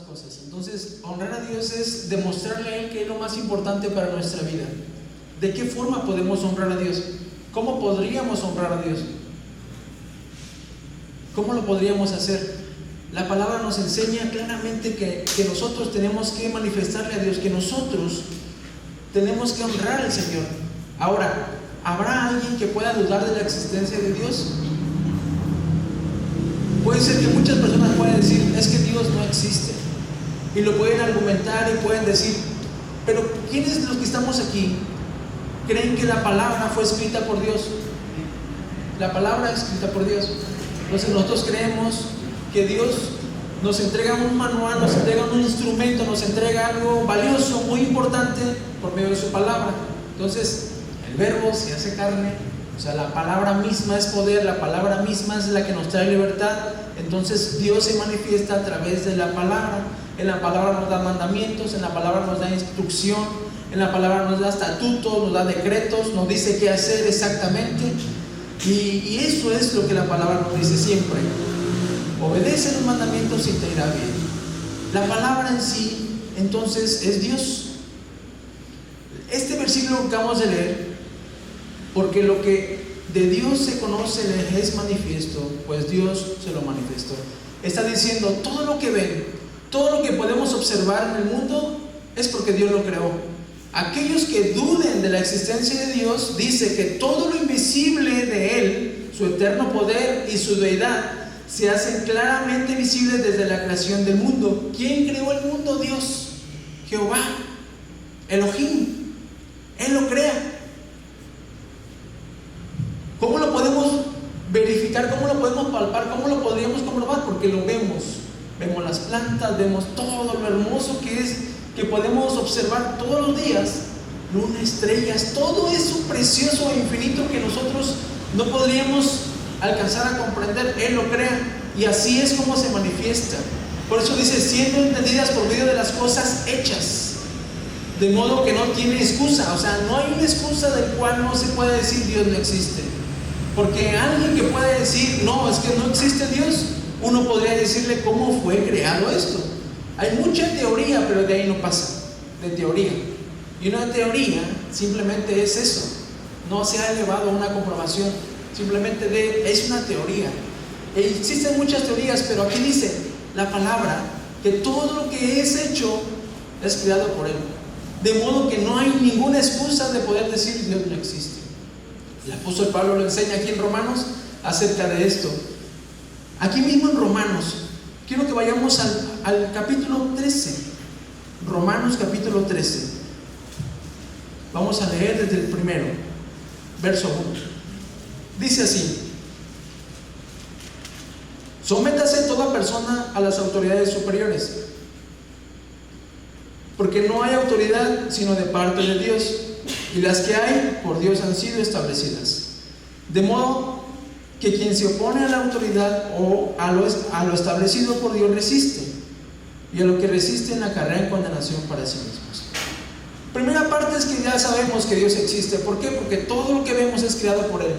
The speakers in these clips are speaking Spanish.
cosas. Entonces, honrar a Dios es demostrarle a Él que es lo más importante para nuestra vida. ¿De qué forma podemos honrar a Dios? ¿Cómo podríamos honrar a Dios? ¿Cómo lo podríamos hacer? La palabra nos enseña claramente que nosotros tenemos que manifestarle a Dios, que nosotros tenemos que honrar al Señor. Ahora, ¿habrá alguien que pueda dudar de la existencia de Dios? Puede ser que muchas personas puedan decir, es que Dios no existe. Y lo pueden argumentar y pueden decir, pero ¿quiénes los que estamos aquí creen que la palabra fue escrita por Dios? La palabra es escrita por Dios. Entonces nosotros creemos que Dios nos entrega un manual, nos entrega un instrumento, nos entrega algo valioso, muy importante por medio de su palabra. Entonces el verbo se hace carne, o sea, la palabra misma es poder, la palabra misma es la que nos trae libertad. Entonces Dios se manifiesta a través de la palabra. En la palabra nos da mandamientos, en la palabra nos da instrucción, en la palabra nos da estatutos, nos da decretos, nos dice qué hacer exactamente. Y eso es lo que la palabra nos dice siempre: obedece los mandamientos y te irá bien. La palabra en sí, entonces, es Dios. Este versículo que acabamos de leer, porque lo que de Dios se conoce le es manifiesto, pues Dios se lo manifestó. Está diciendo, todo lo que ven, todo lo que podemos observar en el mundo, es porque Dios lo creó. Aquellos que duden de la existencia de Dios, dice que todo lo invisible de Él, su eterno poder y su deidad, se hacen claramente visibles desde la creación del mundo. ¿Quién creó el mundo? Dios, Jehová, Elohim. Él lo crea. ¿Cómo lo podemos verificar? ¿Cómo lo podemos palpar? ¿Cómo lo podríamos comprobar? Porque lo vemos. Vemos las plantas, vemos todo lo hermoso que es, que podemos observar todos los días. Luna, estrellas, todo eso precioso e infinito que nosotros no podríamos alcanzar a comprender. Él lo crea, y así es como se manifiesta. Por eso dice, siendo entendidas por medio de las cosas hechas, de modo que no tiene excusa. O sea, no hay una excusa del cual no se puede decir Dios no existe. Porque alguien que puede decir, no, es que no existe Dios, uno podría decirle cómo fue creado esto. Hay mucha teoría, pero de ahí no pasa, de teoría. Y una teoría simplemente es eso, no se ha elevado a una comprobación, simplemente es una teoría. Existen muchas teorías, pero aquí dice la palabra que todo lo que es hecho es creado por Él. De modo que no hay ninguna excusa de poder decir Dios no existe. El apóstol Pablo lo enseña aquí en Romanos acerca de esto. Aquí mismo en Romanos, quiero que vayamos al capítulo 13. Romanos capítulo 13. Vamos a leer desde el primero, verso 1. Dice así: sométase toda persona a las autoridades superiores, porque no hay autoridad sino de parte de Dios, y las que hay por Dios han sido establecidas. De modo que quien se opone a la autoridad o a lo establecido por Dios resiste, y a lo que resisten acarrea en condenación para sí mismos. Primera parte es que ya sabemos que Dios existe. ¿Por qué? Porque todo lo que vemos es creado por Él.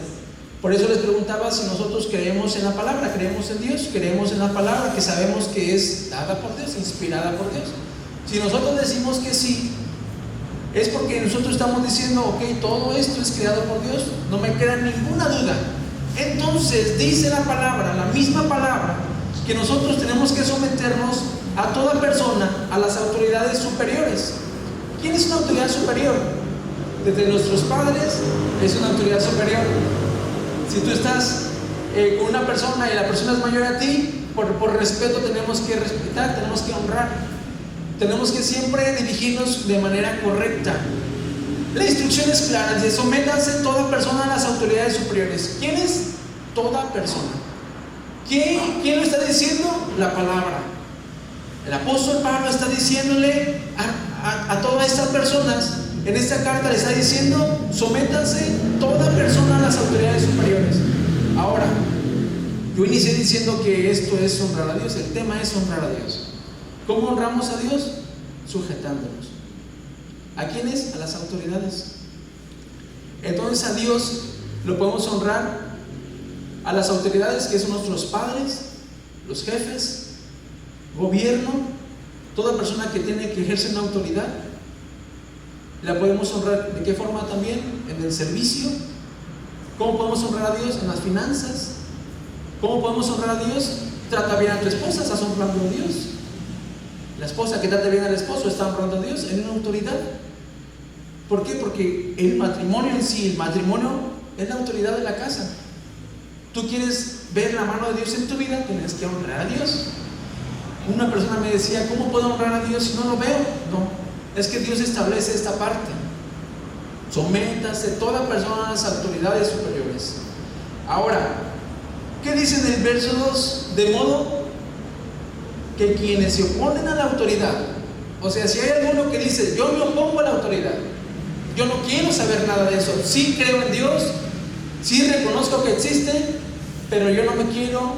Por eso les preguntaba si nosotros creemos en la palabra, creemos en Dios, creemos en la palabra que sabemos que es dada por Dios, inspirada por Dios. Si nosotros decimos que sí, es porque nosotros estamos diciendo, ok, todo esto es creado por Dios, no me queda ninguna duda. Entonces dice la palabra, la misma palabra, que nosotros tenemos que someternos a toda persona, a las autoridades superiores. ¿Quién es una autoridad superior? Desde nuestros padres es una autoridad superior. Si tú estás con una persona y la persona es mayor a ti, por respeto tenemos que respetar, tenemos que honrar, tenemos que siempre dirigirnos de manera correcta. La instrucción es clara, dice, sométanse toda persona a las autoridades superiores. ¿Quién es toda persona? ¿Quién lo está diciendo? La palabra. El apóstol Pablo está diciéndole a todas estas personas, en esta carta le está diciendo, sométanse toda persona a las autoridades superiores. Ahora, yo inicié diciendo que esto es honrar a Dios, el tema es honrar a Dios. ¿Cómo honramos a Dios? Sujetándonos. ¿A quiénes? A las autoridades. Entonces a Dios lo podemos honrar a las autoridades que son nuestros padres, los jefes, gobierno, Toda persona que tiene que ejercer una autoridad, la podemos honrar. ¿De qué forma también? En el servicio. ¿Cómo podemos honrar a Dios? En las finanzas. ¿Cómo podemos honrar a Dios? Trata bien a tu esposa, estás honrando a Dios. La esposa que trata bien al esposo está honrando a Dios en una autoridad. ¿Por qué? Porque el matrimonio en sí, el matrimonio es la autoridad de la casa. Tú quieres ver la mano de Dios en tu vida, tienes que honrar a Dios. Una persona me decía, ¿cómo puedo honrar a Dios si no lo veo? No, es que Dios establece esta parte. Sométase toda persona a las autoridades superiores. Ahora, ¿qué dice en el verso 2? De modo que quienes se oponen a la autoridad, o sea, si hay alguno que dice, yo me opongo a la autoridad, yo no quiero saber nada de eso, sí creo en Dios, sí reconozco que existe, pero yo no me quiero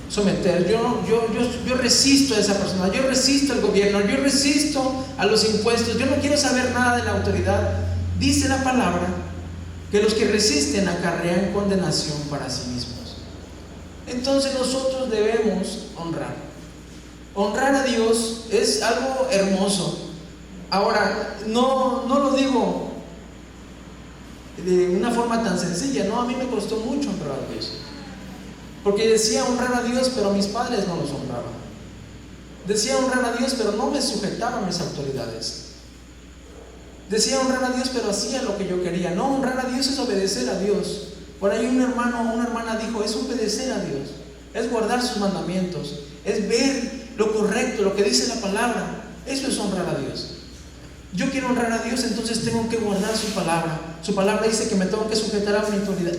someter, yo resisto a esa persona, yo resisto al gobierno, yo resisto a los impuestos, yo no quiero saber nada de la autoridad. Dice la palabra que los que resisten acarrean condenación para sí mismos. Entonces nosotros debemos honrar. Honrar a Dios es algo hermoso. Ahora, no lo digo de una forma tan sencilla, no, a mí me costó mucho honrar a Dios. Porque decía honrar a Dios, pero mis padres no los honraban. Decía honrar a Dios, pero no me sujetaban a mis autoridades. Decía honrar a Dios, pero hacía lo que yo quería. No, honrar a Dios es obedecer a Dios. Por ahí un hermano o una hermana dijo, es obedecer a Dios, es guardar sus mandamientos, es ver lo correcto, lo que dice la palabra. Eso es honrar a Dios. Yo quiero honrar a Dios, entonces tengo que guardar su palabra. Su palabra dice que me tengo que sujetar a mi autoridad.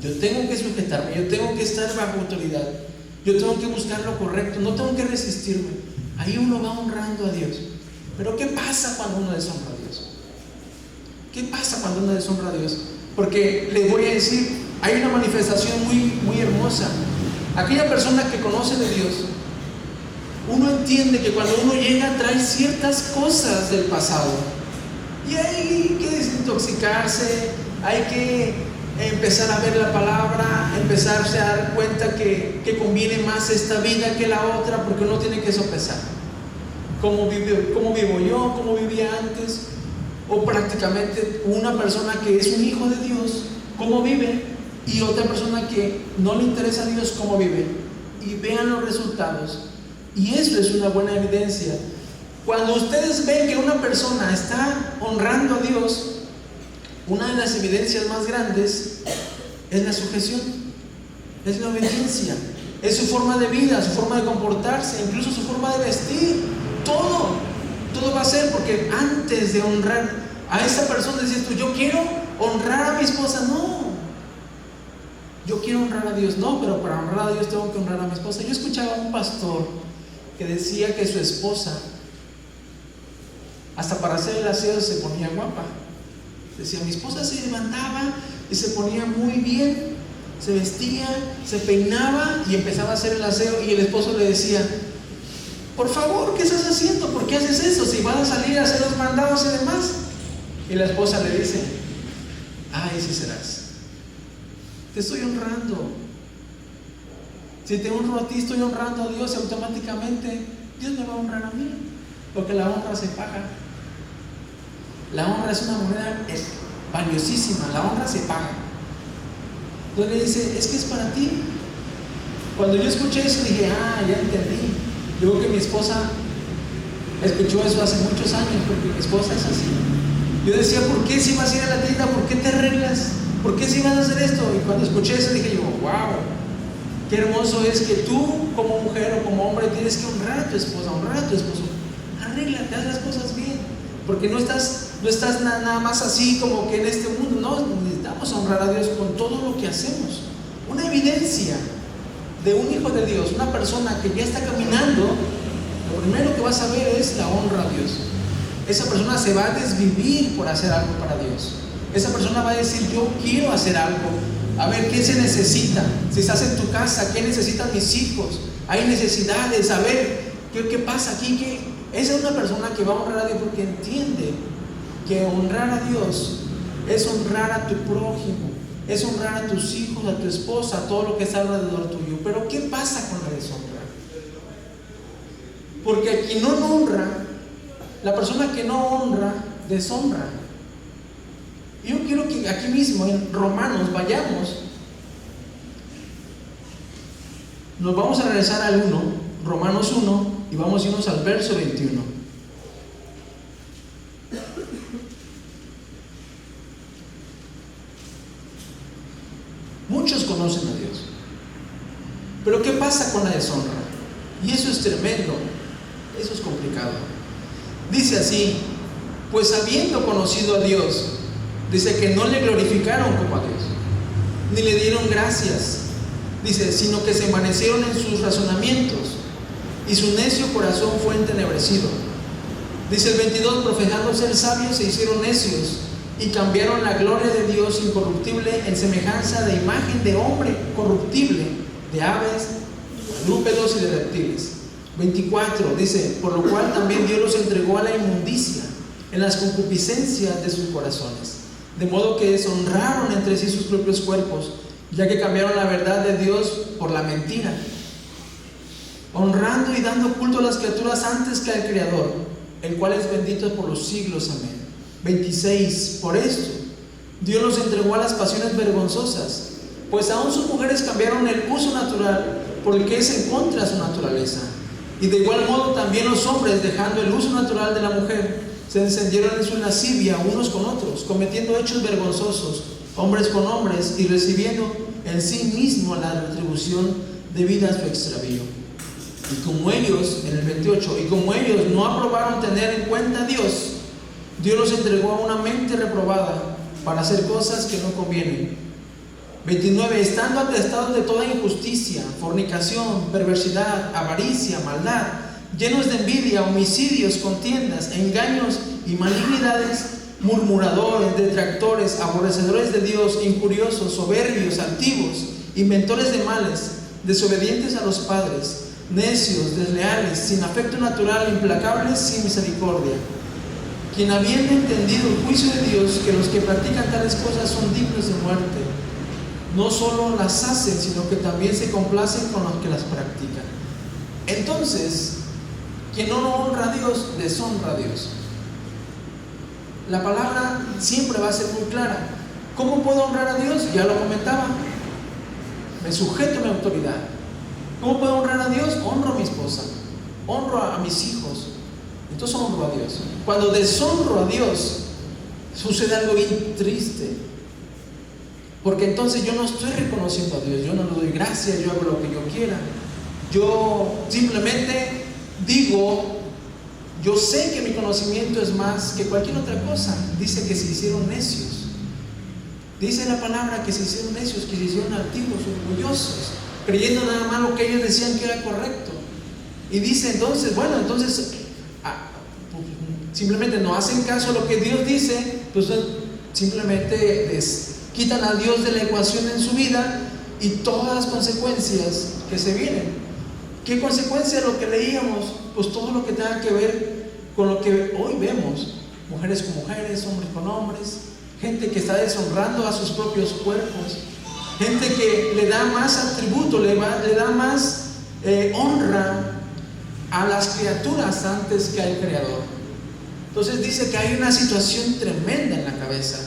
Yo tengo que sujetarme, yo tengo que estar bajo autoridad, yo tengo que buscar lo correcto, no tengo que resistirme. Ahí uno va honrando a Dios. Pero ¿qué pasa cuando uno deshonra a Dios? ¿Qué pasa cuando uno deshonra a Dios? Porque les voy a decir, hay una manifestación muy hermosa. Aquella persona que conoce de Dios, uno entiende que cuando uno llega trae ciertas cosas del pasado y hay que desintoxicarse, hay que empezar a ver la palabra, empezarse a dar cuenta que conviene más esta vida que la otra, porque uno tiene que sopesar cómo vivo yo, cómo vivía antes, o prácticamente una persona que es un hijo de Dios, cómo vive, y otra persona que no le interesa a Dios, cómo vive, y vean los resultados. Y eso es una buena evidencia. Cuando ustedes ven que una persona está honrando a Dios, una de las evidencias más grandes es la sujeción, es la obediencia, es su forma de vida, su forma de comportarse, incluso su forma de vestir. Todo va a ser, porque antes de honrar a esa persona, dices tú, yo quiero honrar a mi esposa, no, yo quiero honrar a Dios, no, pero para honrar a Dios tengo que honrar a mi esposa. Yo escuchaba a un pastor que decía que su esposa, hasta para hacer el aseo, se ponía guapa. Decía, mi esposa se levantaba y se ponía muy bien, se vestía, se peinaba y empezaba a hacer el aseo, y el esposo le decía, por favor, ¿qué estás haciendo? ¿Por qué haces eso? Si vas a salir a hacer los mandados y demás. Y la esposa le dice, ay, sí serás, te estoy honrando. Si te honro a ti, estoy honrando a Dios, y automáticamente Dios me va a honrar a mí, porque la honra se paga. La honra es una moneda valiosísima, la honra se paga. Entonces le dice, es que es para ti. Cuando yo escuché eso dije, ya entendí. Yo creo que mi esposa escuchó eso hace muchos años, porque mi esposa es así. Yo decía, ¿por qué si vas a ir a la tienda? ¿Por qué te arreglas? ¿Por qué si vas a hacer esto? Y cuando escuché eso dije yo, wow, qué hermoso es que tú como mujer o como hombre tienes que honrar a tu esposa, honrar a tu esposo. Arréglate, haz las cosas bien, porque no estás nada más así como que en este mundo. No, necesitamos honrar a Dios con todo lo que hacemos. Una evidencia de un hijo de Dios, una persona que ya está caminando, lo primero que vas a ver es la honra a Dios. Esa persona se va a desvivir por hacer algo para Dios. Esa persona va a decir, yo quiero hacer algo. A ver, ¿qué se necesita? Si estás en tu casa, ¿qué necesitan mis hijos? Hay necesidades, a ver, ¿qué pasa aquí? Esa es una persona que va a honrar a Dios, porque entiende que honrar a Dios es honrar a tu prójimo, es honrar a tus hijos, a tu esposa, a todo lo que está alrededor tuyo. Pero ¿qué pasa con la deshonra? Porque a quien no honra, la persona que no honra, deshonra. Yo quiero que aquí mismo en Romanos vayamos. Nos vamos a regresar al 1, Romanos 1, y vamos a irnos al verso 21. Muchos conocen a Dios, pero ¿qué pasa con la deshonra? Y eso es tremendo, eso es complicado. Dice así: pues habiendo conocido a Dios, dice que no le glorificaron como a Dios, ni le dieron gracias, dice, sino que se envanecieron en sus razonamientos, y su necio corazón fue entenebrecido. Dice el 22: profesando ser sabios, se hicieron necios, y cambiaron la gloria de Dios incorruptible en semejanza de imagen de hombre corruptible, de aves, cuadrúpedos y de reptiles. 24 dice: por lo cual también Dios los entregó a la inmundicia en las concupiscencias de sus corazones, de modo que deshonraron entre sí sus propios cuerpos, ya que cambiaron la verdad de Dios por la mentira, honrando y dando culto a las criaturas antes que al Creador, el cual es bendito por los siglos. Amén. 26 por esto Dios los entregó a las pasiones vergonzosas, pues aún sus mujeres cambiaron el uso natural por el que es en contra de su naturaleza. Y de igual modo también los hombres, dejando el uso natural de la mujer, se encendieron en su lascivia unos con otros, cometiendo hechos vergonzosos, hombres con hombres, y recibiendo en sí mismo la retribución debida a su extravío. Y como ellos, en el 28, y como ellos no aprobaron tener en cuenta a Dios, Dios los entregó a una mente reprobada para hacer cosas que no convienen. 29, estando atestados de toda injusticia, fornicación, perversidad, avaricia, maldad, llenos de envidia, homicidios, contiendas, engaños y malignidades, murmuradores, detractores, aborrecedores de Dios, injuriosos, soberbios, altivos, inventores de males, desobedientes a los padres, necios, desleales, sin afecto natural, implacables, sin misericordia, quien habiendo entendido el juicio de Dios, que los que practican tales cosas son dignos de muerte, no solo las hacen, sino que también se complacen con los que las practican. Entonces, quien no honra a Dios, deshonra a Dios. La palabra siempre va a ser muy clara. ¿Cómo puedo honrar a Dios? Ya lo comentaba. Me sujeto a mi autoridad. ¿Cómo puedo honrar a Dios? Honro a mi esposa, honro a mis hijos. Entonces honro a Dios. Cuando deshonro a Dios, sucede algo bien triste, porque entonces yo no estoy reconociendo a Dios, yo no le doy gracias, yo hago lo que yo quiera, yo simplemente digo, yo sé que mi conocimiento es más que cualquier otra cosa. Dice que se hicieron necios, dice la palabra que se hicieron necios, que se hicieron altivos, orgullosos, creyendo nada más lo que ellos decían que era correcto. Y dice entonces, bueno, entonces simplemente no hacen caso a lo que Dios dice, pues simplemente quitan a Dios de la ecuación en su vida y todas las consecuencias que se vienen. ¿Qué consecuencia? Lo que leíamos, pues todo lo que tenga que ver con lo que hoy vemos: mujeres con mujeres, hombres con hombres, gente que está deshonrando a sus propios cuerpos, gente que le da más atributo, le da más honra a las criaturas antes que al Creador. Entonces dice que hay una situación tremenda en la cabeza,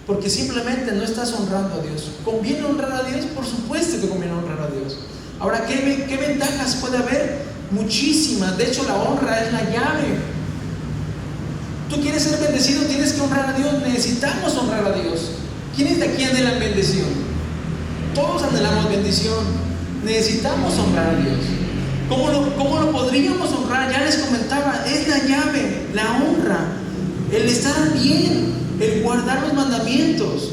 porque simplemente no estás honrando a Dios. ¿Conviene honrar a Dios? Por supuesto que conviene honrar a Dios. Ahora, ¿qué ventajas puede haber? Muchísimas. De hecho, la honra es la llave. Tú quieres ser bendecido, tienes que honrar a Dios. Necesitamos honrar a Dios. ¿Quiénes de aquí anhelan bendición? Todos anhelamos bendición. Necesitamos honrar a Dios. ¿Cómo lo podríamos honrar? Ya les comentaba, es la llave, la honra, el estar bien, el guardar los mandamientos.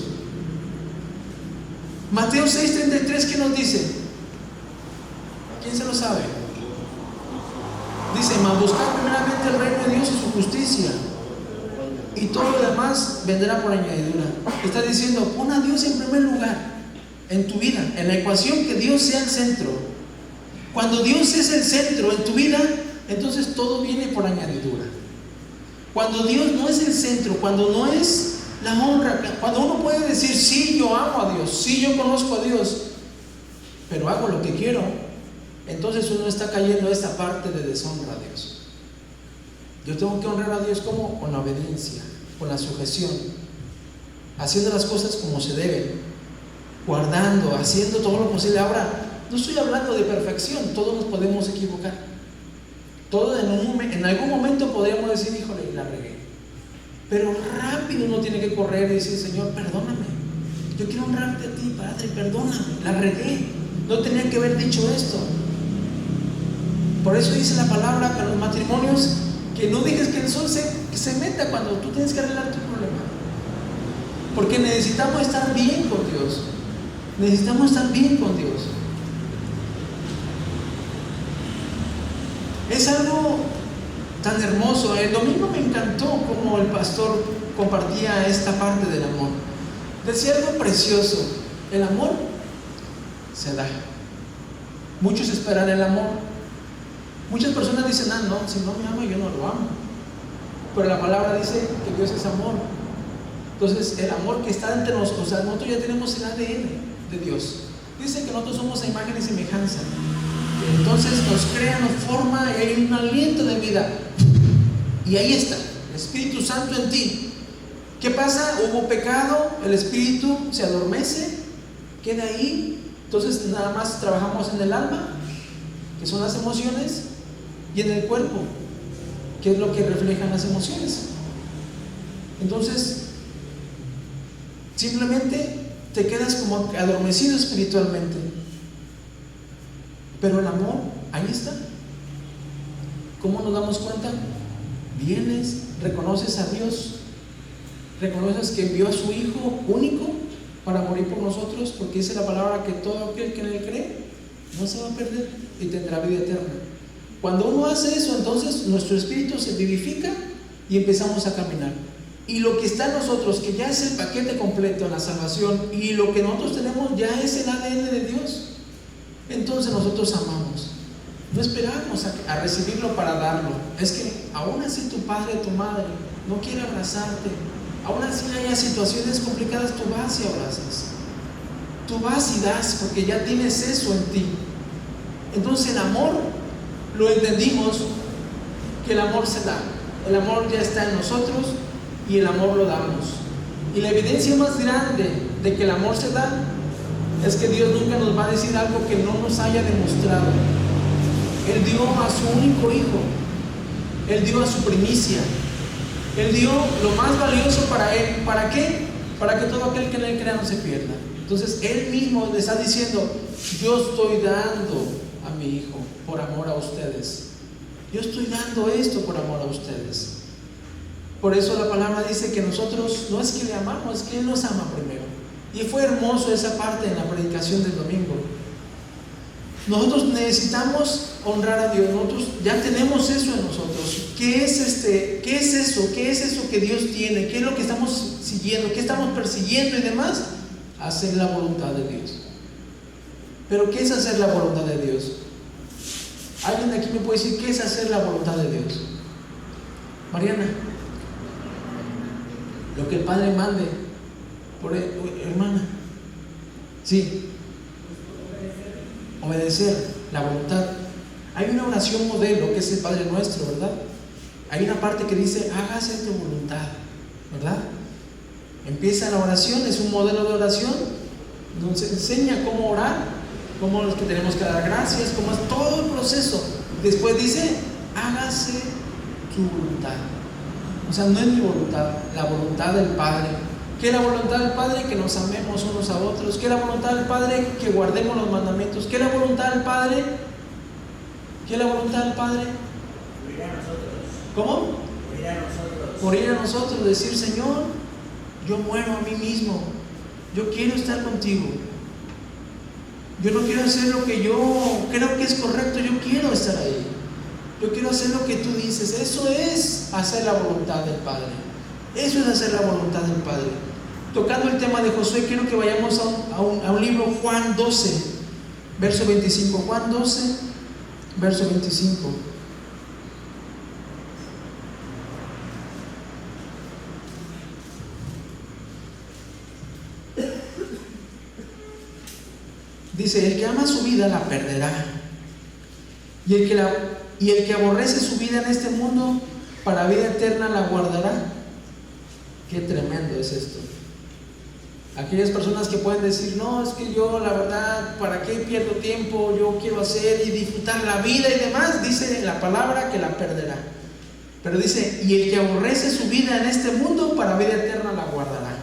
Mateo 6:33, ¿qué nos dice? ¿Quién se lo sabe? Dice: mas buscad primeramente el reino de Dios y su justicia, y todo lo demás vendrá por añadidura. Está diciendo, pon a Dios en primer lugar en tu vida, en la ecuación, que Dios sea el centro. Cuando Dios es el centro en tu vida, entonces todo viene por añadidura. Cuando Dios no es el centro, cuando no es la honra, cuando uno puede decir, sí, yo amo a Dios, sí, yo conozco a Dios, pero hago lo que quiero, entonces uno está cayendo a esta parte de deshonra a Dios. Yo tengo que honrar a Dios ¿cómo? Con la obediencia, con la sujeción, haciendo las cosas como se deben, guardando, haciendo todo lo posible. Ahora, no estoy hablando de perfección, todos nos podemos equivocar. Todos en algún momento podríamos decir, híjole, la regué. Pero rápido uno tiene que correr y decir, Señor, perdóname. Yo quiero honrarte a ti, Padre, perdóname, la regué. No tenía que haber dicho esto. Por eso dice la palabra para los matrimonios, que no dejes que el sol se meta cuando tú tienes que arreglar tu problema. Porque necesitamos estar bien con Dios. Necesitamos estar bien con Dios. Es algo tan hermoso. El domingo me encantó como el pastor compartía esta parte del amor. Decía algo precioso. El amor se da. Muchos esperan el amor. Muchas personas dicen, no, si no me ama yo no lo amo. Pero la palabra dice que Dios es amor. Entonces el amor que está entre nosotros, o sea, nosotros ya tenemos el ADN de Dios. Dice que nosotros somos a imagen y semejanza. Entonces nos crea, nos forma y hay un aliento de vida. Y ahí está, el Espíritu Santo en ti. ¿Qué pasa? Hubo pecado, el Espíritu se adormece, queda ahí. Entonces nada más trabajamos en el alma, que son las emociones, y en el cuerpo, que es lo que reflejan las emociones. Entonces, simplemente te quedas como adormecido espiritualmente. Pero el amor, ahí está. ¿Cómo nos damos cuenta? Vienes, reconoces a Dios, reconoces que envió a su Hijo único para morir por nosotros, porque dice la palabra que todo aquel que en él cree no se va a perder y tendrá vida eterna. Cuando uno hace eso, entonces nuestro espíritu se vivifica y empezamos a caminar. Y lo que está en nosotros, que ya es el paquete completo en la salvación, y lo que nosotros tenemos ya es el ADN de Dios. Entonces nosotros amamos. No esperamos a recibirlo para darlo. Es que aún así tu padre, tu madre no quiere abrazarte. Aún así haya situaciones complicadas, tú vas y abrazas. Tú vas y das porque ya tienes eso en ti. Entonces el amor lo entendimos, que el amor se da. El amor ya está en nosotros y el amor lo damos. Y la evidencia más grande de que el amor se da es que Dios nunca nos va a decir algo que no nos haya demostrado. Él dio a su único hijo. Él dio a su primicia. Él dio lo más valioso para él. ¿Para qué? Para que todo aquel que en él crea no se pierda. Entonces Él mismo le está diciendo, yo estoy dando a mi hijo por amor a ustedes. Yo estoy dando esto por amor a ustedes. Por eso la palabra dice que nosotros no es que le amamos, es que Él nos ama primero. Y fue hermoso esa parte en la predicación del domingo. Nosotros necesitamos honrar a Dios. Nosotros ya tenemos eso en nosotros. ¿Qué es eso? ¿Qué es eso que Dios tiene? ¿Qué es lo que estamos siguiendo? ¿Qué estamos persiguiendo y demás? Hacer la voluntad de Dios. ¿Pero qué es hacer la voluntad de Dios? ¿Alguien de aquí me puede decir qué es hacer la voluntad de Dios? Mariana, lo que el Padre mande, por hermana. Sí. Obedecer la voluntad. Hay una oración modelo que es el Padre Nuestro, ¿verdad? Hay una parte que dice, hágase tu voluntad, ¿verdad? Empieza la oración, es un modelo de oración, nos enseña cómo orar, cómo es que tenemos que dar gracias, cómo es todo el proceso. Después dice, hágase tu voluntad. O sea, no es mi voluntad, la voluntad del Padre. ¿Qué es la voluntad del Padre? Que nos amemos unos a otros. ¿Qué es la voluntad del Padre? Que guardemos los mandamientos. ¿Qué es la voluntad del Padre? ¿Qué es la voluntad del Padre? Morir a nosotros. ¿Cómo? Morir a nosotros. Morir a nosotros, decir, Señor, yo muero a mí mismo. Yo quiero estar contigo. Yo no quiero hacer lo que yo creo que es correcto. Yo quiero estar ahí. Yo quiero hacer lo que tú dices. Eso es hacer la voluntad del Padre. Eso es hacer la voluntad del Padre. Tocando el tema de Josué, quiero que vayamos a un libro, Juan 12, verso 25. Juan 12, verso 25. Dice, el que ama su vida la perderá, y el que aborrece su vida en este mundo, para vida eterna la guardará. Qué tremendo es esto. Aquellas personas que pueden decir, no, es que yo la verdad, ¿para qué pierdo tiempo? Yo quiero hacer y disfrutar la vida y demás. Dice la palabra que la perderá. Pero dice, y el que aborrece su vida en este mundo, para vida eterna la guardará.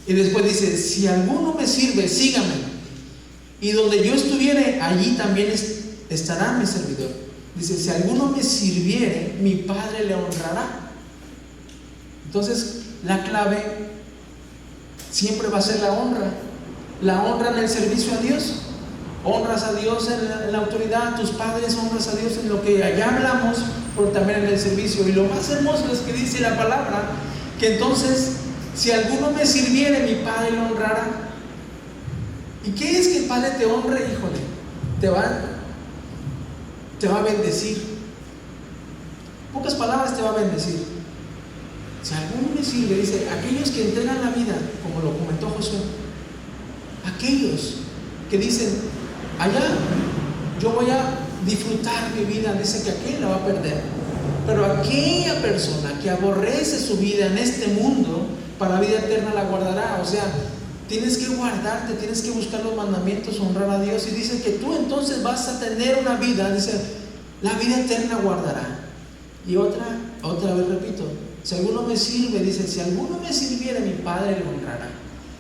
Y después dice, si alguno me sirve, sígame. Y donde yo estuviere, allí también estará mi servidor. Dice, si alguno me sirviere, mi Padre le honrará. Entonces, la clave siempre va a ser la honra. La honra en el servicio a Dios. Honras a Dios en la autoridad, tus padres, honras a Dios en lo que allá hablamos, pero también en el servicio. Y lo más hermoso es que dice la palabra, que entonces, si alguno me sirviere, mi Padre lo honrará. ¿Y qué es que el Padre te honre? Híjole, te va a bendecir. En pocas palabras, te va a bendecir. Si alguno me sirve, dice, aquellos que entregan la vida, como lo comentó Josué, aquellos que dicen, allá yo voy a disfrutar mi vida, dice que aquel la va a perder. Pero aquella persona que aborrece su vida en este mundo, para vida eterna la guardará. O sea, tienes que guardarte, tienes que buscar los mandamientos, honrar a Dios. Y dice que tú entonces vas a tener una vida, dice, la vida eterna guardará. Y otra vez repito, si alguno me sirve, dice, si alguno me sirviera, mi Padre le honrará.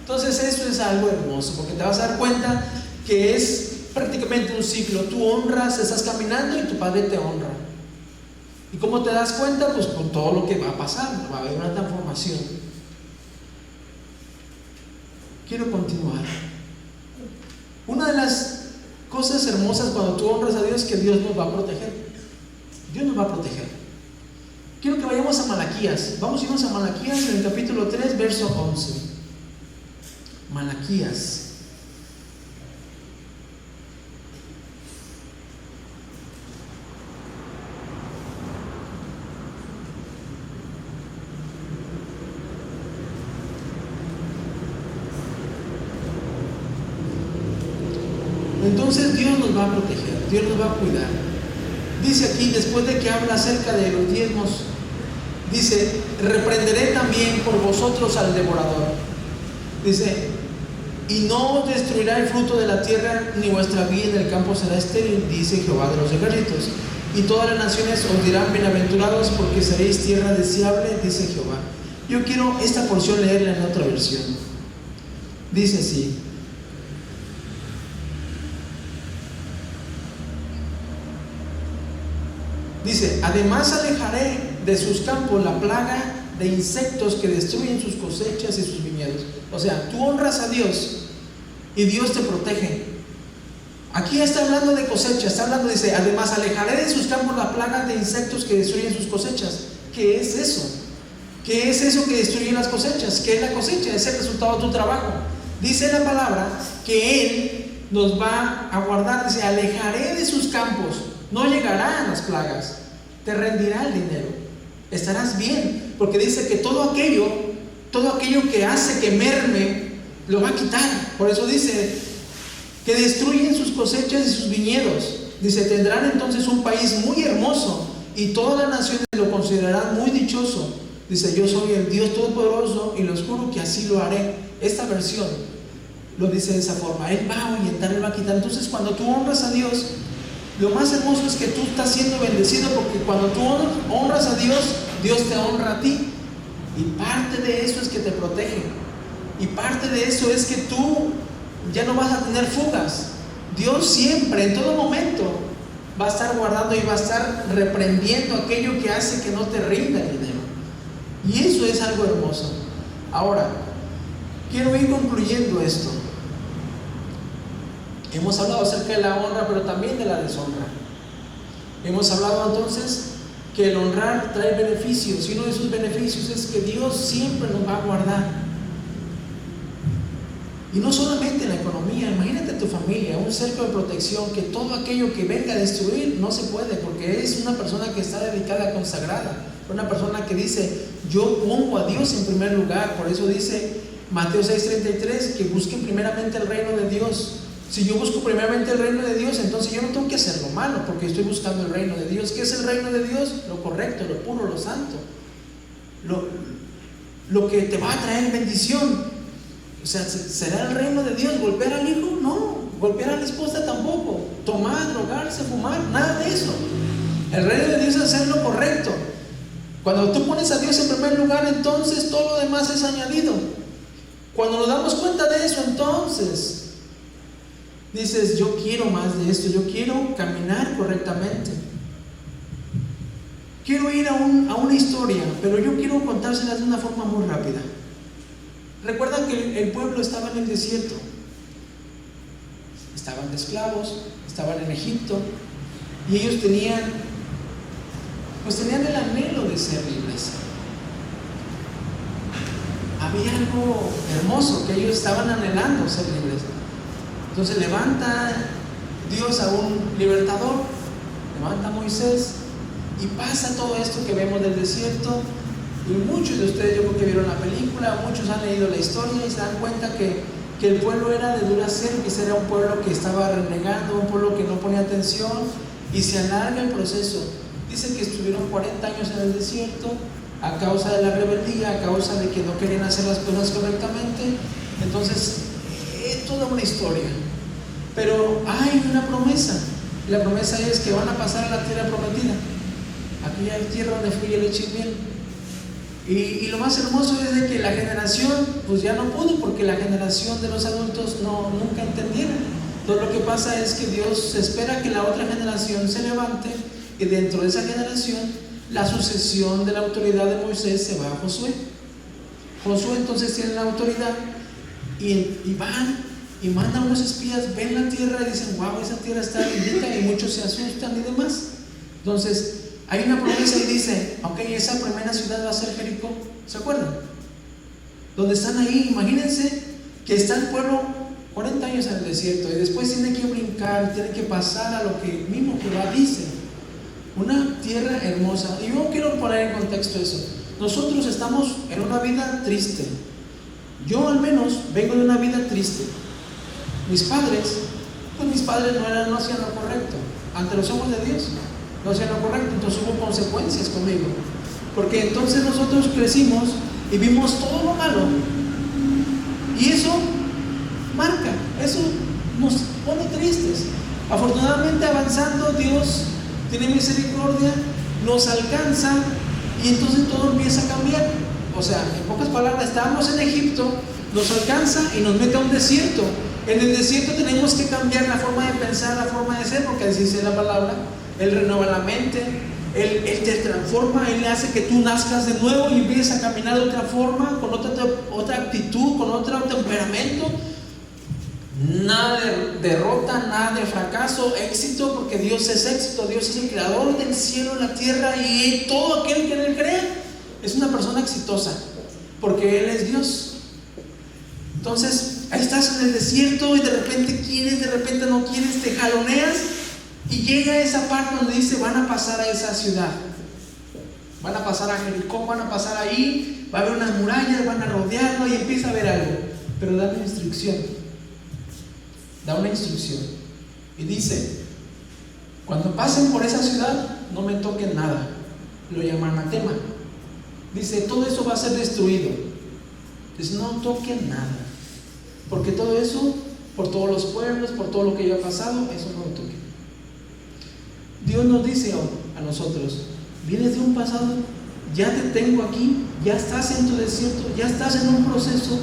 Entonces eso es algo hermoso, porque te vas a dar cuenta que es prácticamente un ciclo. Tú honras, estás caminando y tu Padre te honra. ¿Y cómo te das cuenta? Pues con todo lo que va a pasar, va a haber una transformación. Quiero continuar. Una de las cosas hermosas cuando tú honras a Dios es que Dios nos va a proteger. Dios nos va a proteger. Quiero que vayamos a Malaquías. Vamos a irnos a Malaquías en el capítulo 3, verso 11. Malaquías. Entonces Dios nos va a proteger, Dios nos va a cuidar. Dice aquí, después de que habla acerca de los diezmos, dice, reprenderé también por vosotros al devorador. Dice, y no os destruirá el fruto de la tierra, ni vuestra vida en el campo será estéril, dice Jehová de los ejércitos. Y todas las naciones os dirán, bienaventurados, porque seréis tierra deseable, dice Jehová. Yo quiero esta porción leerla en otra versión. Dice así. Dice, además alejaré de sus campos la plaga de insectos que destruyen sus cosechas y sus viñedos. O sea, tú honras a Dios y Dios te protege. Aquí está hablando de cosecha, está hablando, dice, además alejaré de sus campos la plaga de insectos que destruyen sus cosechas. ¿Qué es eso? ¿Qué es eso que destruye las cosechas? ¿Qué es la cosecha? Es el resultado de tu trabajo. Dice la palabra que Él nos va a guardar, dice, alejaré de sus campos. No llegarán las plagas, te rendirá el dinero, estarás bien, porque dice que todo aquello que hace que merme, lo va a quitar. Por eso dice que destruyen sus cosechas y sus viñedos. Dice, tendrán entonces un país muy hermoso y todas las naciones lo considerarán muy dichoso. Dice, yo soy el Dios Todopoderoso y los juro que así lo haré. Esta versión lo dice de esa forma, Él va a ahuyentar, Él va a quitar. Entonces cuando tú honras a Dios, lo más hermoso es que tú estás siendo bendecido, porque cuando tú honras a Dios, Dios te honra a ti. Y parte de eso es que te protege. Y parte de eso es que tú ya no vas a tener fugas. Dios siempre, en todo momento, va a estar guardando y va a estar reprendiendo aquello que hace que no te rinda el dinero. Y eso es algo hermoso. Ahora, quiero ir concluyendo esto. Hemos hablado acerca de la honra, pero también de la deshonra. Hemos hablado entonces que el honrar trae beneficios, y uno de sus beneficios es que Dios siempre nos va a guardar. Y no solamente en la economía, imagínate tu familia, un cerco de protección, que todo aquello que venga a destruir no se puede, porque es una persona que está dedicada, consagrada, una persona que dice, yo pongo a Dios en primer lugar. Por eso dice Mateo 6:33, que busquen primeramente el reino de Dios Si yo busco primeramente el reino de Dios, entonces yo no tengo que hacer lo malo, porque estoy buscando el reino de Dios. ¿Qué es el reino de Dios? Lo correcto, lo puro, lo santo, lo que te va a traer bendición. O sea, ¿será el reino de Dios golpear al hijo? No. Golpear a la esposa tampoco. Tomar, drogarse, fumar, nada de eso. El reino de Dios es hacer lo correcto. Cuando tú pones a Dios en primer lugar, entonces todo lo demás es añadido. Cuando nos damos cuenta de eso, entonces dices, yo quiero más de esto, yo quiero caminar correctamente. Quiero ir a una historia, pero yo quiero contárselas de una forma muy rápida. Recuerdan que el pueblo estaba en el desierto. Estaban de esclavos, estaban en Egipto, y ellos tenían el anhelo de ser libres. Había algo hermoso que ellos estaban anhelando, ser libres. Entonces levanta Dios a un libertador, levanta a Moisés, y pasa todo esto que vemos del desierto. Y muchos de ustedes, yo creo que vieron la película, muchos han leído la historia y se dan cuenta que el pueblo era de dura cerviz, era un pueblo que estaba renegando, un pueblo que no ponía atención, y se alarga el proceso. Dicen que estuvieron 40 años en el desierto a causa de la rebeldía, a causa de que no querían hacer las cosas correctamente. Entonces, es toda una historia. Pero hay una promesa. La promesa es que van a pasar a la tierra prometida, aquella tierra donde fluye leche y miel. Y lo más hermoso es de que la generación pues ya no pudo, porque la generación de los adultos nunca entendieron. Entonces lo que pasa es que Dios espera que la otra generación se levante, y dentro de esa generación la sucesión de la autoridad de Moisés se va a Josué. Josué entonces tiene la autoridad, y van y mandan unos espías, ven la tierra y dicen, wow, esa tierra está bendita, y muchos se asustan y demás. Entonces hay una promesa y dice, ok, esa primera ciudad va a ser Jericó. ¿Se acuerdan? Donde están ahí, imagínense que está el pueblo 40 años en el desierto, y después tiene que brincar, tiene que pasar a lo que mismo Jehová dice. Una tierra hermosa. Y yo quiero poner en contexto eso. Nosotros estamos en una vida triste. Yo al menos vengo de una vida triste. Mis padres no hacían lo correcto ante los ojos de Dios. No hacían lo correcto, entonces hubo consecuencias conmigo, porque entonces nosotros crecimos y vimos todo lo malo, y eso marca, eso nos pone tristes. Afortunadamente, avanzando, Dios tiene misericordia, nos alcanza, y entonces todo empieza a cambiar. O sea, en pocas palabras, estábamos en Egipto, nos alcanza y nos mete a un desierto. En el desierto tenemos que cambiar la forma de pensar, la forma de ser, porque así dice la palabra. Él renueva la mente, Él te transforma, Él hace que tú nazcas de nuevo y empieces a caminar de otra forma, con otra actitud, con otro temperamento. Nada de derrota, nada de fracaso, éxito, porque Dios es éxito. Dios es el creador del cielo y la tierra, y todo aquel que en Él cree es una persona exitosa, porque Él es Dios. Entonces, ahí estás en el desierto y de repente quieres, de repente no quieres, te jaloneas. Y llega esa parte donde dice, van a pasar a esa ciudad, van a pasar a Jericó, van a pasar ahí, va a haber unas murallas, van a rodearlo, y empieza a ver algo. Pero da una instrucción, y dice, cuando pasen por esa ciudad, no me toquen nada. Lo llaman anatema. Dice, todo eso va a ser destruido. Dice, no toquen nada, porque todo eso, por todos los pueblos, por todo lo que ya ha pasado, eso no lo toquen. Dios nos dice a nosotros, vienes de un pasado, ya te tengo aquí, ya estás en tu desierto, ya estás en un proceso,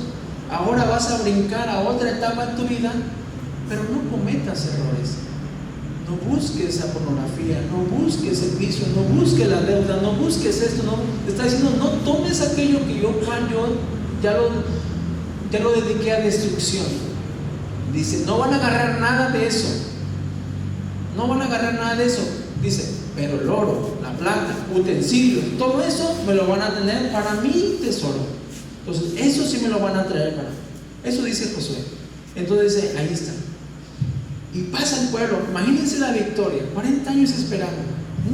ahora vas a brincar a otra etapa en tu vida, pero no cometas errores, no busques esa pornografía, no busques el vicio, no busques la deuda, no busques esto, no, está diciendo, no tomes aquello que yo ya lo dediqué a destrucción. Dice, no van a agarrar nada de eso. No van a agarrar nada de eso. Dice, pero el oro, la plata, utensilios, todo eso me lo van a tener para mi tesoro. Entonces, eso sí me lo van a traer para mí. Eso dice Josué. Entonces dice, ahí está. Y pasa el pueblo. Imagínense la victoria. 40 años esperando.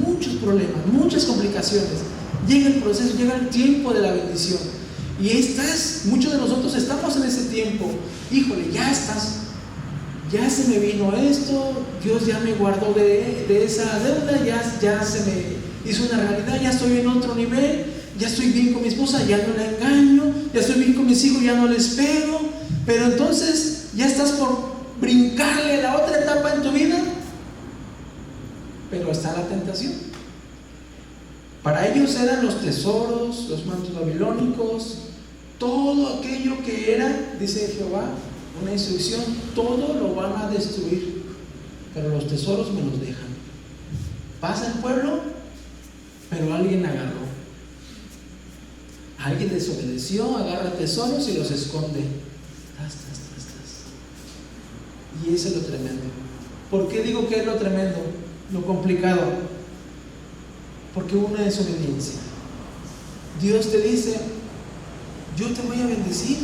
Muchos problemas, muchas complicaciones. Llega el proceso, llega el tiempo de la bendición. Y muchos de nosotros estamos en ese tiempo. Híjole, ya estás ya se me vino esto, Dios ya me guardó de esa deuda, ya se me hizo una realidad, ya estoy en otro nivel, ya estoy bien con mi esposa, ya no la engaño, ya estoy bien con mis hijos, ya no les pego. Pero entonces ya estás por brincarle a la otra etapa en tu vida, pero está la tentación. Para ellos eran los tesoros, los mantos babilónicos, todo aquello que era, dice Jehová, una instrucción, todo lo van a destruir, pero los tesoros me los dejan. Pasa el pueblo, pero alguien agarró. Alguien desobedeció, agarra tesoros y los esconde. Y eso es lo tremendo. ¿Por qué digo que es lo tremendo? Lo complicado. Porque hubo una desobediencia. Dios te dice: yo te voy a bendecir,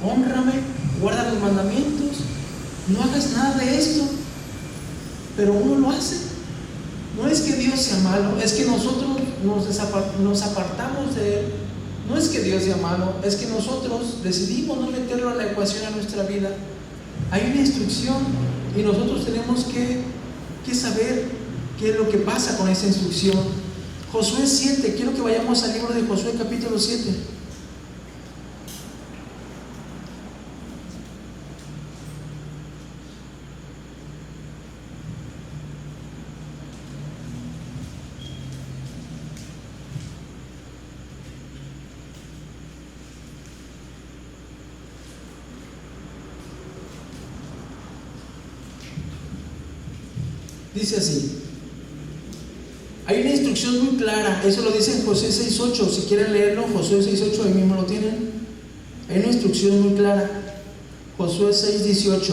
hónrame, guarda los mandamientos, no hagas nada de esto. Pero uno lo hace. No es que Dios sea malo, es que nosotros nos apartamos de Él. No es que Dios sea malo, es que nosotros decidimos no meterlo a la ecuación a nuestra vida. Hay una instrucción y nosotros tenemos que saber qué es lo que pasa con esa instrucción. Josué 7, quiero que vayamos al libro de Josué capítulo 7. Dice así. Hay una instrucción muy clara, eso lo dice en Josué 6.8. Si quieren leerlo, Josué 6.8, ahí mismo lo tienen. Hay una instrucción muy clara. Josué 6.18.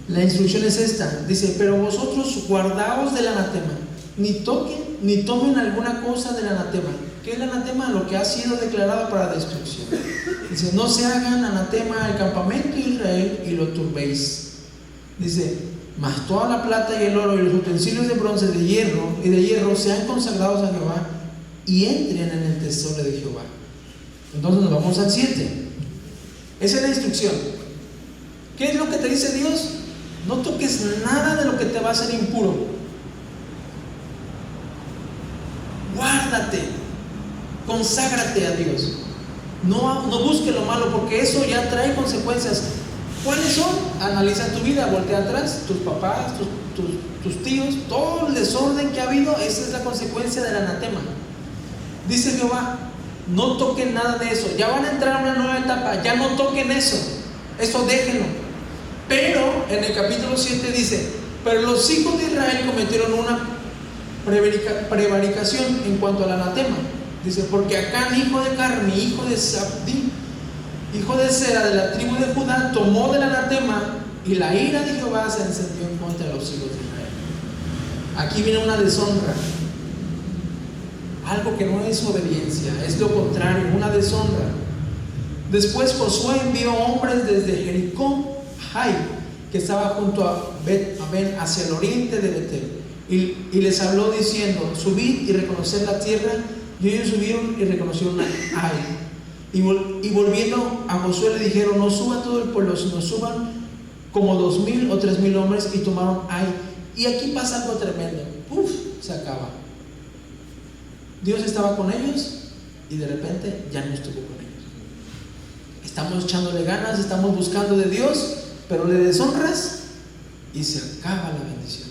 La instrucción es esta. Dice: pero vosotros guardaos del anatema, ni toquen ni tomen alguna cosa del anatema. ¿Qué es el anatema? Lo que ha sido declarado para destrucción. Dice: no se hagan anatema al campamento de Israel y lo turbéis. Dice: mas toda la plata y el oro y los utensilios de bronce, de hierro sean consagrados a Jehová y entren en el tesoro de Jehová. Entonces nos vamos al 7. Esa es la instrucción. ¿Qué es lo que te dice Dios? No toques nada de lo que te va a hacer impuro. Guárdate, conságrate a Dios. No busques lo malo, porque eso ya trae consecuencias. ¿Cuáles son? Analiza tu vida, voltea atrás, tus papás, tus tíos, todo el desorden que ha habido. Esa es la consecuencia del anatema. Dice Jehová: no toquen nada de eso. Ya van a entrar a una nueva etapa, ya no toquen eso déjenlo. Pero en el capítulo 7 dice: pero los hijos de Israel cometieron una prevaricación en cuanto al anatema. Dice: porque Acán, hijo de Carmi, hijo de Zabdi, hijo de Sera, de la tribu de Judá, tomó del anatema, y la ira de Jehová se encendió en contra de los hijos de Israel. Aquí viene una deshonra, algo que no es obediencia, es lo contrario, una deshonra. Después Josué envió hombres desde Jericó a Jai, que estaba junto a Bet-Aben, hacia el oriente de Betel, y les habló diciendo: subid y reconoced la tierra. Y ellos subieron y reconocieron a Ai. Y volviendo a Josué le dijeron: no suba todo el pueblo, sino suban como 2,000 o 3,000 hombres. Y tomaron Ai. Y aquí pasa algo tremendo. Se acaba. Dios estaba con ellos y de repente ya no estuvo con ellos. Estamos echándole ganas, estamos buscando de Dios, pero le deshonras y se acaba la bendición.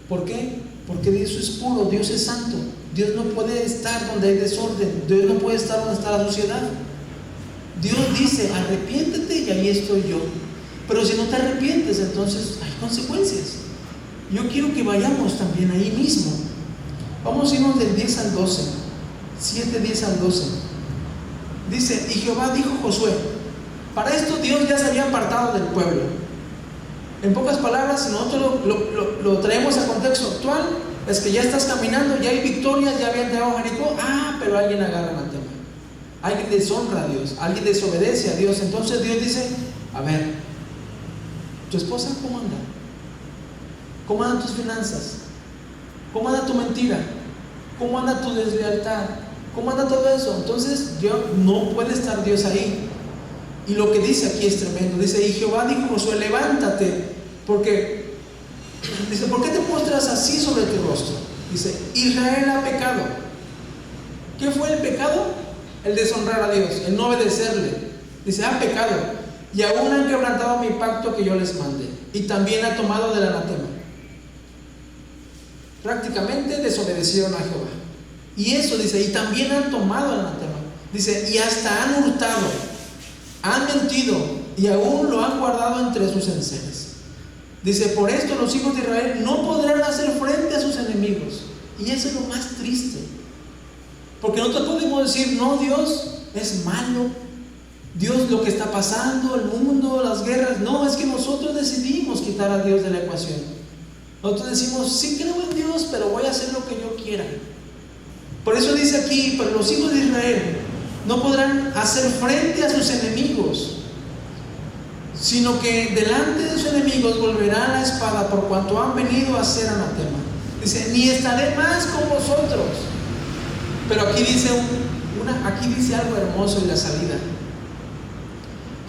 ¿Por qué? Porque Dios es puro, Dios es santo. Dios no puede estar donde hay desorden. Dios no puede estar donde está la suciedad. Dios dice: arrepiéntete y ahí estoy yo. Pero si no te arrepientes, entonces hay consecuencias. Yo quiero que vayamos también ahí mismo. Vamos a irnos del 10 al 12. 7, 10 al 12. Dice: y Jehová dijo a Josué. Para esto Dios ya se había apartado del pueblo. En pocas palabras, si nosotros lo traemos a contexto actual, es que ya estás caminando, ya hay victorias, ya había entrado a Jericó. Pero alguien agarra el anatema, alguien deshonra a Dios, alguien desobedece a Dios. Entonces Dios dice: a ver, ¿tu esposa cómo anda? ¿Cómo andan tus finanzas? ¿Cómo anda tu mentira? ¿Cómo anda tu deslealtad? ¿Cómo anda todo eso? Entonces no puede estar Dios ahí. Y lo que dice aquí es tremendo. Dice, y Jehová dijo a Josué, levántate, porque, dice, ¿por qué te postras así sobre tu rostro? Dice, Israel ha pecado. ¿Qué fue el pecado? El deshonrar a Dios, el no obedecerle. Dice, ha pecado, y aún han quebrantado mi pacto que yo les mandé, y también ha tomado del anatema. Prácticamente desobedecieron a Jehová. Y eso dice, y también han tomado el anatema. Dice, y hasta han hurtado, han mentido, y aún lo han guardado entre sus enseres. Dice, por esto los hijos de Israel no podrán hacer frente a sus enemigos. Y eso es lo más triste. Porque nosotros podemos decir, no, Dios es malo. Dios, lo que está pasando, el mundo, las guerras. No, es que nosotros decidimos quitar a Dios de la ecuación. Nosotros decimos, sí creo en Dios, pero voy a hacer lo que yo quiera. Por eso dice aquí, pero los hijos de Israel no podrán hacer frente a sus enemigos, sino que delante de sus enemigos volverá la espada, por cuanto han venido a hacer anatema. Dice, ni estaré más con vosotros. Pero aquí dice aquí dice algo hermoso en la salida.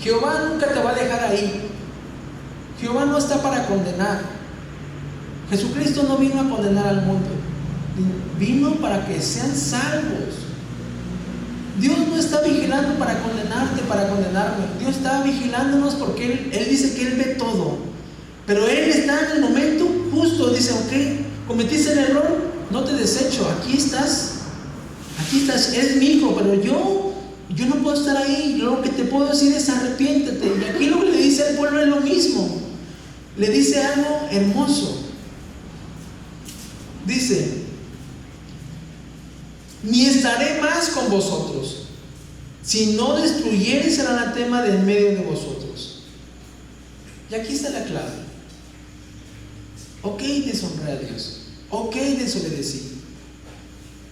Jehová nunca te va a dejar ahí. Jehová no está para condenar. Jesucristo no vino a condenar al mundo, vino para que sean salvos. Dios no está vigilando para condenarte, para condenarme. Dios está vigilándonos porque Él dice que Él ve todo. Pero Él está en el momento justo. Dice, ok, cometiste el error, no te desecho, aquí estás, eres mi hijo, pero yo no puedo estar ahí. Lo que te puedo decir es arrepiéntete. Y aquí lo que le dice al pueblo es lo mismo. Le dice algo hermoso. Dice, ni estaré más con vosotros, si no destruyeres el anatema de en medio de vosotros. Y aquí está la clave. Ok, deshonré a Dios. Ok, desobedecí.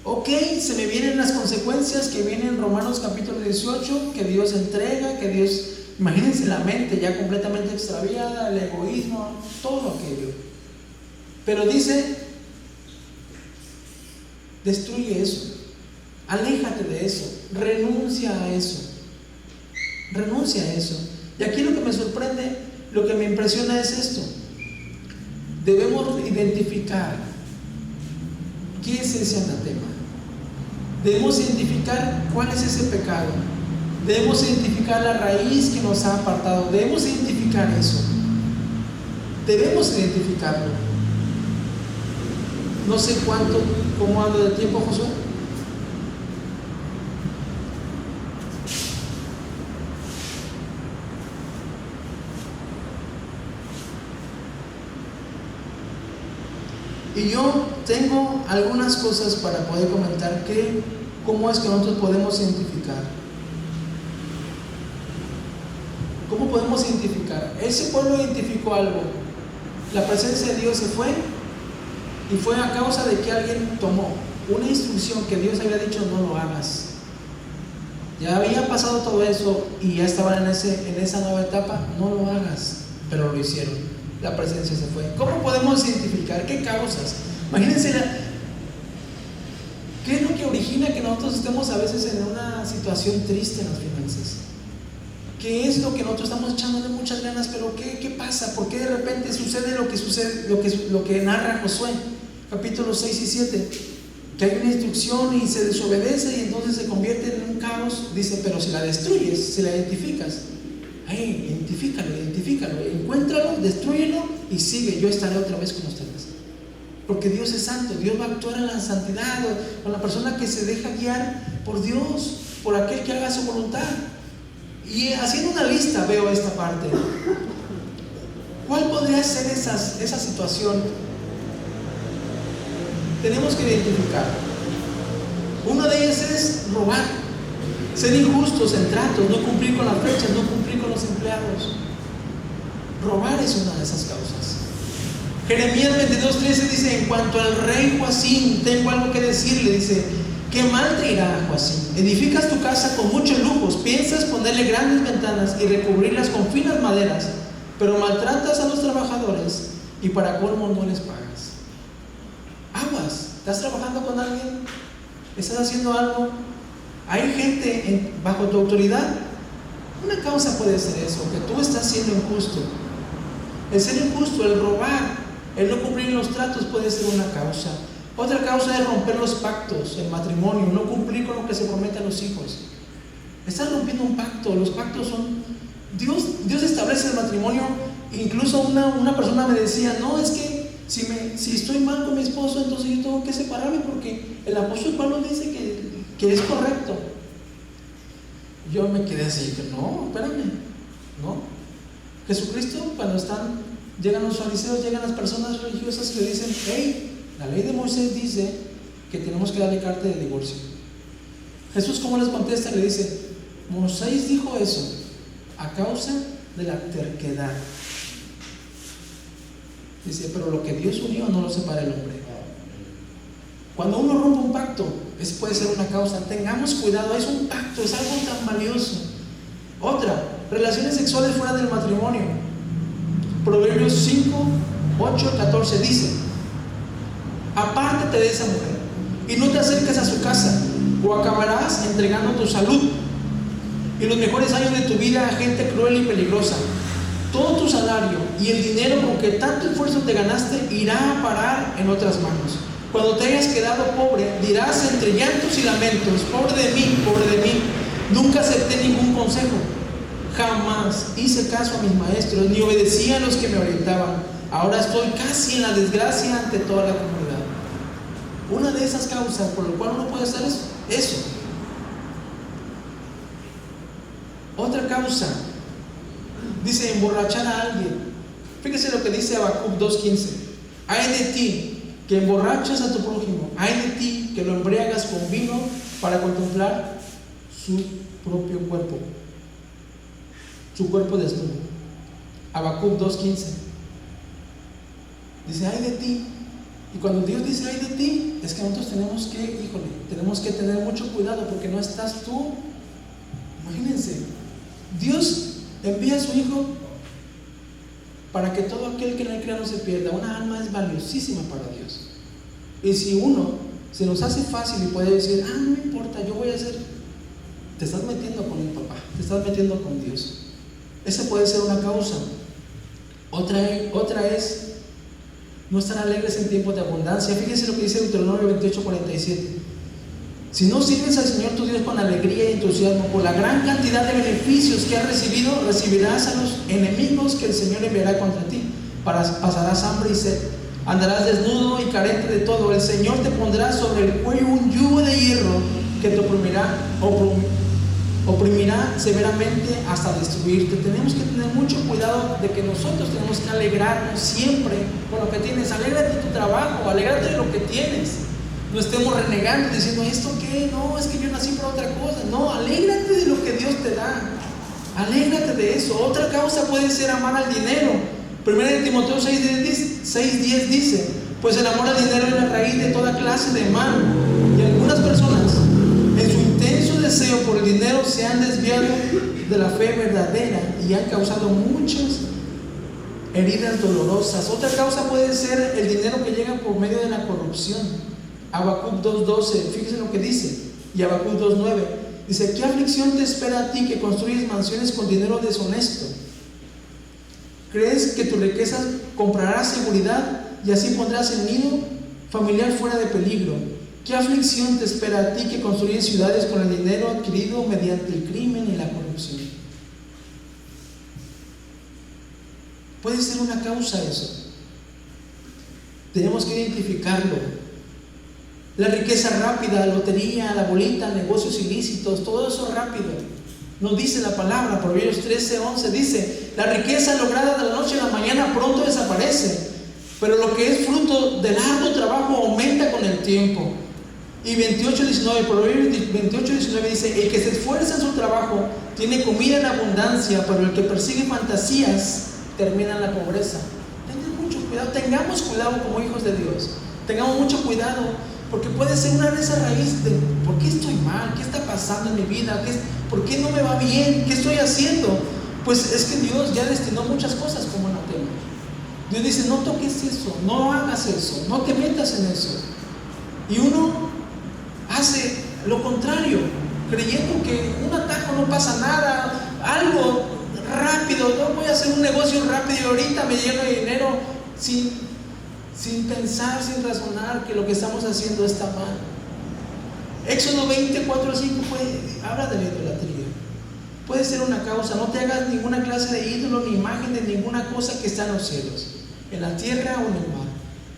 Ok, se me vienen las consecuencias que vienen en Romanos capítulo 18, que Dios entrega, que Dios, imagínense la mente ya completamente extraviada, el egoísmo, todo aquello. Pero dice, destruye eso, aléjate de eso, renuncia a eso. Y aquí lo que me sorprende, lo que me impresiona es esto. Debemos identificar qué es ese anatema. Debemos identificar cuál es ese pecado. Debemos identificar la raíz que nos ha apartado. Debemos identificar eso. Debemos identificarlo. No sé cómo ando de tiempo, Josué. Y yo tengo algunas cosas para poder comentar cómo es que nosotros podemos identificar. ¿Cómo podemos identificar? Ese pueblo identificó algo. La presencia de Dios se fue, y fue a causa de que alguien tomó una instrucción que Dios había dicho, no lo hagas. Ya había pasado todo eso y ya estaban en esa nueva etapa, no lo hagas, pero lo hicieron. La presencia se fue. ¿Cómo podemos identificar qué causas? Imagínense, ¿qué es lo que origina que nosotros estemos a veces en una situación triste en las finanzas? ¿Qué es lo que nosotros estamos echándole muchas ganas, pero qué pasa? ¿Por qué de repente sucede lo que narra Josué, capítulos 6 y 7? Que hay una instrucción y se desobedece y entonces se convierte en un caos. Dice, pero si la destruyes, si la identificas, identifícalo, encuéntralo, destrúyelo y sigue, yo estaré otra vez con ustedes. Porque Dios es santo, Dios va a actuar en la santidad, con la persona que se deja guiar por Dios, por aquel que haga su voluntad. Y haciendo una lista veo esta parte. ¿Cuál podría ser esa situación? Tenemos que identificar. Una de ellas es robar, ser injustos en tratos, no cumplir con las fechas, no cumplir con los empleados. Robar es una de esas causas. Jeremías 22:13 dice, en cuanto al rey Joacim, tengo algo que decirle. Dice, ¿qué mal te irá, Joacim? Edificas tu casa con muchos lujos, piensas ponerle grandes ventanas y recubrirlas con finas maderas, pero maltratas a los trabajadores y para colmo no les pagas. Aguas, ¿estás trabajando con alguien? ¿Estás haciendo algo? Hay gente bajo tu autoridad Una causa puede ser eso, que tú estás siendo injusto. El ser injusto, el robar, el no cumplir los tratos puede ser una causa. Otra causa es romper los pactos, el matrimonio, no cumplir con lo que se promete a los hijos. Estás rompiendo un pacto. Los pactos son... Dios establece el matrimonio. Incluso una persona me decía, no, es que si estoy mal con mi esposo, entonces yo tengo que separarme porque el apóstol Pablo dice que es correcto. Yo me quedé así, que no, espérame, no. Jesucristo, cuando llegan los fariseos, llegan las personas religiosas que le dicen, hey, la ley de Moisés dice que tenemos que darle carta de divorcio. Jesús, ¿cómo les contesta? Le dice, Moisés dijo eso a causa de la terquedad. Dice, pero lo que Dios unió no lo separa el hombre. Cuando uno rompe un pacto, puede ser una causa. Tengamos cuidado, es un pacto, es algo tan valioso. Otra, relaciones sexuales fuera del matrimonio. Proverbios 5, 8, 14 dice, apártate de esa mujer y no te acerques a su casa, o acabarás entregando tu salud y los mejores años de tu vida a gente cruel y peligrosa. Todo tu salario y el dinero con que tanto esfuerzo te ganaste irá a parar en otras manos. Cuando te hayas quedado pobre, dirás entre llantos y lamentos, pobre de mí, nunca acepté ningún consejo, jamás hice caso a mis maestros, ni obedecí a los que me orientaban. Ahora estoy casi en la desgracia ante toda la comunidad. Una de esas causas por lo cual uno puede hacer eso. Otra causa, dice emborrachar a alguien. Fíjese lo que dice Habacuc 2:15. Ay de ti que emborrachas a tu prójimo, ay de ti que lo embriagas con vino para contemplar su propio cuerpo, su cuerpo desnudo. Habacuc 2:15 dice ay de ti. Y cuando Dios dice ay de ti, es que nosotros tenemos que tener mucho cuidado, porque no estás tú. Imagínense, Dios envía a su Hijo para que todo aquel que en él crea no se pierda. Una alma es valiosísima para Dios. Y si se nos hace fácil y puede decir, no me importa, yo voy a hacer, te estás metiendo con el papá, te estás metiendo con Dios. Esa puede ser una causa. Otra es no estar alegres en tiempos de abundancia. Fíjense lo que dice Deuteronomio 28:47. Si no sirves al Señor tu Dios con alegría y entusiasmo, por la gran cantidad de beneficios que has recibido, recibirás a los enemigos que el Señor enviará contra ti. Pasarás hambre y sed, andarás desnudo y carente de todo. El Señor te pondrá sobre el cuello un yugo de hierro que te oprimirá severamente hasta destruirte. Tenemos que tener mucho cuidado de que nosotros tenemos que alegrarnos siempre con lo que tienes. Alégrate de tu trabajo, alégrate de lo que tienes. No estemos renegando diciendo, ¿esto qué? No, es que yo nací por otra cosa. No, alégrate de lo que Dios te da. Alégrate de eso. Otra causa puede ser amar al dinero. 1 Timoteo 6:10 dice, pues el amor al dinero es la raíz de toda clase de mal. Y algunas personas, en su intenso deseo por el dinero, se han desviado de la fe verdadera y han causado muchas heridas dolorosas. Otra causa puede ser el dinero que llega por medio de la corrupción. Habacuc 2:12, fíjense lo que dice. Y Habacuc 2:9 dice, ¿qué aflicción te espera a ti que construyes mansiones con dinero deshonesto? ¿Crees que tu riqueza comprará seguridad y así pondrás el nido familiar fuera de peligro? ¿Qué aflicción te espera a ti que construyes ciudades con el dinero adquirido mediante el crimen y la corrupción? Puede ser una causa eso. Tenemos que identificarlo. La riqueza rápida, la lotería, la bolita, negocios ilícitos, todo eso rápido. Nos dice la palabra, Proverbios 13:11 dice, la riqueza lograda de la noche a la mañana pronto desaparece, pero lo que es fruto del arduo trabajo aumenta con el tiempo. Y 28:19, Proverbios 28:19 dice, el que se esfuerza en su trabajo tiene comida en abundancia, pero el que persigue fantasías termina en la pobreza. Tengan mucho cuidado, tengamos cuidado como hijos de Dios, tengamos mucho cuidado. Porque puede ser una de esas raíces de ¿por qué estoy mal? ¿Qué está pasando en mi vida? ¿Por qué no me va bien? ¿Qué estoy haciendo? Pues es que Dios ya destinó muchas cosas como anatema. Dios dice, no toques eso, no hagas eso, no te metas en eso. Y uno hace lo contrario. creyendo que un atajo no pasa nada, algo rápido, no voy a hacer un negocio rápido y ahorita me lleno de dinero, sin pensar, sin razonar que lo que estamos haciendo está mal. Éxodo 24 al 5 habla de la idolatría. Puede ser una causa. No te hagas ninguna clase de ídolo ni imagen de ninguna cosa que está en los cielos, en la tierra o en el mar.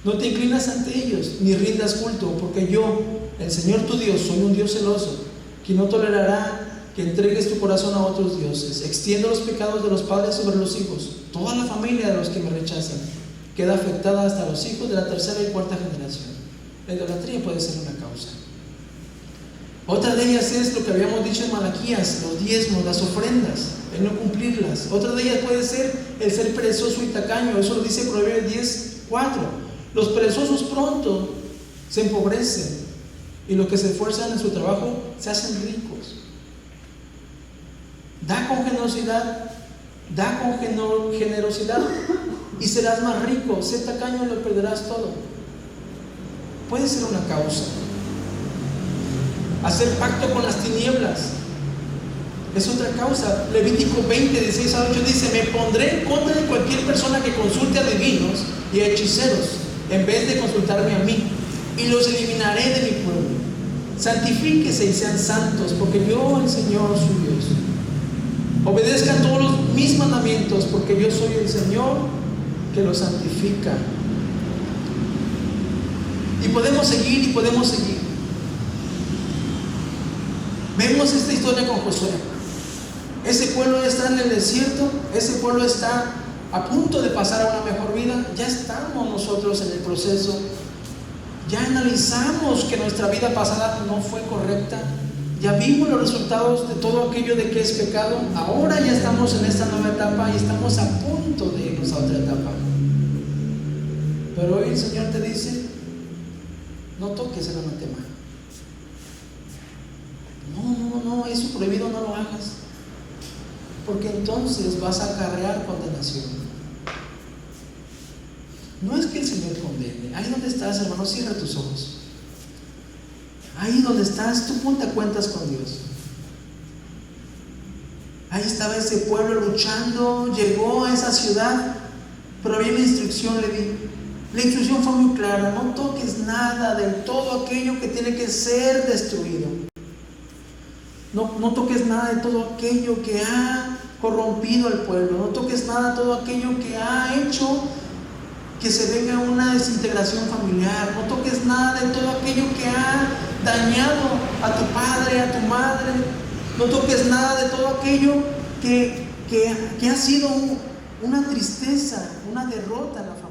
No te inclinas ante ellos ni rindas culto, porque yo, el Señor tu Dios, soy un Dios celoso, que no tolerará que entregues tu corazón a otros dioses. Extiendo los pecados de los padres sobre los hijos. Toda la familia de los que me rechazan queda afectada, hasta los hijos de la tercera y cuarta generación. La idolatría puede ser una causa. Otra de ellas es lo que habíamos dicho en Malaquías, los diezmos, las ofrendas, el no cumplirlas. Otra de ellas puede ser el ser perezoso y tacaño. Eso lo dice Proverbios 10:4. Los perezosos pronto se empobrecen, y los que se esfuerzan en su trabajo se hacen ricos. Da con generosidad, y serás más rico. Sé tacaño y lo perderás todo. Puede ser una causa. Hacer pacto con las tinieblas es otra causa. Levítico 20:16-8 dice: me pondré en contra de cualquier persona que consulte a adivinos y a hechiceros en vez de consultarme a mí, y los eliminaré de mi pueblo. Santifíquese y sean santos, porque yo, el Señor, su Dios. Obedezcan todos mis mandamientos, porque yo soy el Señor que los santifica. Y podemos seguir. Vemos esta historia con Josué. Ese pueblo está en el desierto, ese pueblo está a punto de pasar a una mejor vida. Ya estamos nosotros en el proceso. Ya analizamos que nuestra vida pasada no fue correcta. Ya vimos los resultados de todo aquello de que es pecado. Ahora ya estamos en esta nueva etapa y estamos a punto de irnos a otra etapa. Pero hoy el Señor te dice: no toques el anatema. No, eso prohibido, no lo hagas, porque entonces vas a acarrear condenación. No es que el Señor condene. Ahí donde estás, hermano, cierra tus ojos. Ahí donde estás, tú ponte a cuentas con Dios. Ahí estaba ese pueblo luchando, llegó a esa ciudad, pero había una instrucción, le di. La instrucción fue muy clara: no toques nada de todo aquello que tiene que ser destruido. No toques nada de todo aquello que ha corrompido al pueblo. No toques nada de todo aquello que ha hecho que se venga una desintegración familiar. No toques nada de todo aquello que ha dañado a tu padre, a tu madre. No toques nada de todo aquello que ha sido una tristeza, una derrota en la familia.